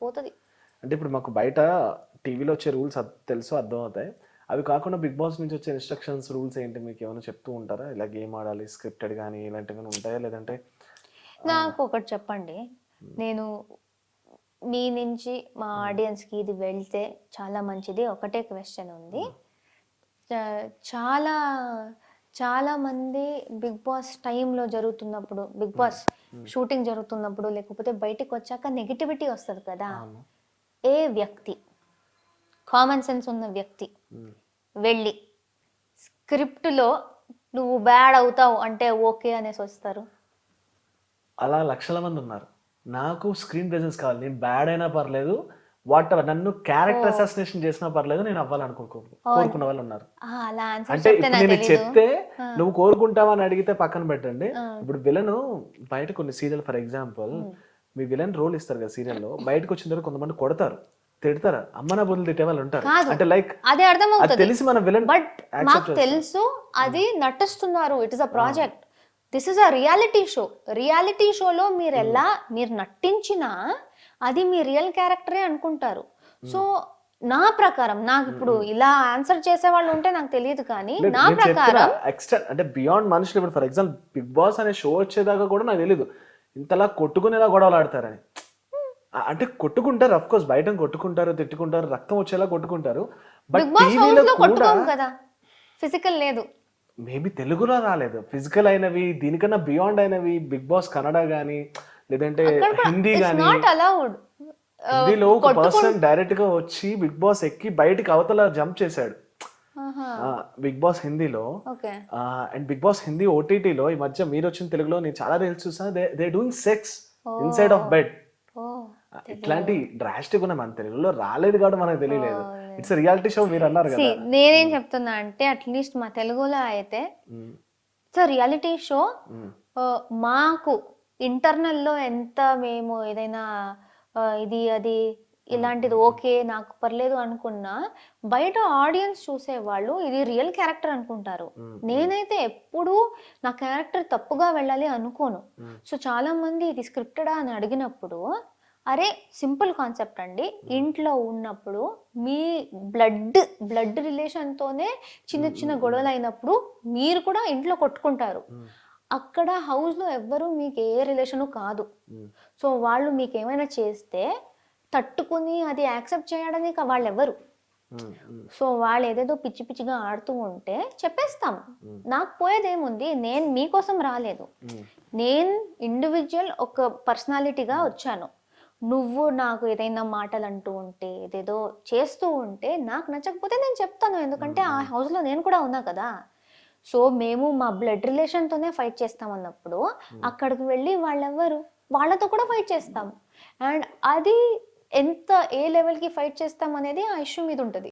పోతుంది. అంటే ఇప్పుడు మాకు బయట టీవీలో వచ్చే రూల్స్ తెలుసు, అర్థం అవుతాయి. అవి కాకుండా బిగ్ బాస్ నుంచి వచ్చే ఇన్స్ట్రక్షన్స్, రూల్స్ ఏంటి మీకు ఏమైనా చెప్తూ ఉంటారా? ఇలా గేమ్ ఆడాలి, స్క్రిప్టెడ్ కానీ ఇలాంటివి ఉంటాయా? లేదంటే నాకు ఒకటి చెప్పండి, నేను మీ నుంచి మా ఆడియన్స్కి ఇది వెళ్తే చాలా మంచిది. ఒకటే క్వశ్చన్ ఉంది. చాలా చాలా మంది బిగ్ బాస్ టైంలో జరుగుతున్నప్పుడు, బిగ్ బాస్ షూటింగ్ జరుగుతున్నప్పుడు లేకపోతే బయటికి వచ్చాక నెగిటివిటీ వస్తుంది కదా. ఏ వ్యక్తి, కామన్ సెన్స్ ఉన్న వ్యక్తి వెళ్ళి స్క్రిప్ట్లో నువ్వు బ్యాడ్ అవుతావు అంటే ఓకే అనేసి వస్తారు? అలా లక్షల మంది ఉన్నారు. నాకు స్క్రీన్ ప్రెజెన్స్ కావాలి, నేను బ్యాడ్ అయినా పర్లేదు, వాట్ ఎవర్, నన్ను క్యారెక్టర్ అసాసినేషన్ చేసినా పర్లేదు, నేను కోరుకున్న వాళ్ళు ఉన్నారు. అంటే ఇప్పుడు నేను చెప్తే నువ్వు కోరుకుంటావా అని అడిగితే పక్కన పెట్టండి. ఇప్పుడు విలన్ బయట కొన్ని సీరియల్, ఫర్ ఎగ్జాంపుల్ మీ విలన్ రోల్ ఇస్తారు కదా సీరియల్లో, బయటకు వచ్చిన తర్వాత కొంతమంది కొడతారు, తిడతారు, అమ్మన బుద్ధులు తిట్టే వాళ్ళు ఉంటారు. అంటే లైక్ అదే అర్థమవుతుంది, తెలిసి మన విలన్, బట్ మాకు తెలుసు అది నటిస్తున్నారు. It is a project, this is a reality show. Reality షోలో మీరు నటించినా అది మీ రియల్ క్యారెక్టరే అనుకుంటారు. సో నా ప్రకారం, నాకు ఇప్పుడు ఇలా ఆన్సర్ చేసే వాళ్ళు ఉంటే నాకు తెలియదు, కానీ నా ప్రకారం అంటే బియాండ్ మనుషులు. ఇప్పుడు ఫర్ ఎగ్జాంపుల్ బిగ్ బాస్ అనే షో వచ్చేదాకా కూడా నాకు తెలియదు ఇంతలా కొట్టుకునేలా గొడవలు ఆడతారని. అంటే కొట్టుకుంటారు, అఫ్ కోర్స్ బయట కొట్టుకుంటారు, తిట్టుకుంటారు, రక్తం వచ్చేలా కొట్టుకుంటారు. బట్ టీవీలో కొట్టుకోం కదా, ఫిజికల్ లేదు. మేబీ తెలుగులో రాలేదు ఫిజికల్ అయినవి, దీనికన్నా బియాండ్ అయినవి బిగ్ బాస్ కన్నడ గానీ లేదంటే హిందీ గానీ. హిందీలో ఒక పర్సన్ డైరెక్ట్ గా వచ్చి బిగ్ బాస్ ఎక్కి బయటికి అవతల జంప్ చేశాడు బిగ్ బాస్ హిందీలో. అండ్ బిగ్ బాస్ హిందీ ఓటీటీలో ఈ మధ్య మీరు వచ్చిన తెలుగులో నేను చాలా రీల్స్ చూసాను, they doing sex inside of bed. ఇట్లాంటి డ్రాస్టిక్ ఉన్నాయి, మన తెలుగులో రాలేదు కాబట్టి మనకు తెలియలేదు. ఇట్స్ రియాలిటీ షో మీరు అన్నారు కదా. నేనేం చెప్తున్నా అంటే అట్లీస్ట్ మా తెలుగులో అయితే ఇట్స్ రియాలిటీ షో. మాకు ఇంటర్నల్లో ఎంత మేము ఏదైనా ఇది అది ఇలాంటిది ఓకే నాకు పర్లేదు అనుకున్నా, బయట ఆడియన్స్ చూసేవాళ్ళు ఇది రియల్ క్యారెక్టర్ అనుకుంటారు. నేనైతే ఎప్పుడూ నా క్యారెక్టర్ తప్పుగా వెళ్ళాలి అనుకోను. సో చాలా మంది ఇది స్క్రిప్టెడా అని అడిగినప్పుడు, అరే సింపుల్ కాన్సెప్ట్ అండి. ఇంట్లో ఉన్నప్పుడు మీ బ్లడ్ రిలేషన్తోనే చిన్న చిన్న గొడవలు అయినప్పుడు మీరు కూడా ఇంట్లో కొట్టుకుంటారు. అక్కడ హౌస్లో ఎవ్వరు మీకు ఏ రిలేషను కాదు. సో వాళ్ళు మీకు ఏమైనా చేస్తే తట్టుకుని అది యాక్సెప్ట్ చేయడానికి వాళ్ళు ఎవరు. సో వాళ్ళు ఏదేదో పిచ్చి పిచ్చిగా ఆడుతూ ఉంటే చెప్పేస్తాం, నాకు పోయేదేముంది, నేను మీకోసం రాలేదు, నేను ఇండివిజువల్ ఒక పర్సనాలిటీగా వచ్చాను. నువ్వు నాకు ఏదైనా మాటలు అంటూ ఉంటే ఏదేదో చేస్తూ ఉంటే నాకు నచ్చకపోతే నేను చెప్తాను, ఎందుకంటే ఆ హౌస్లో నేను కూడా ఉన్నా కదా. సో మేము మా బ్లడ్ రిలేషన్తోనే ఫైట్ చేస్తామన్నప్పుడు అక్కడికి వెళ్ళి వాళ్ళెవ్వరు, వాళ్ళతో కూడా ఫైట్ చేస్తాం. అండ్ అది ఎంత ఏ లెవెల్కి ఫైట్ చేస్తాం అనేది ఆ ఇష్యూ మీద ఉంటుంది.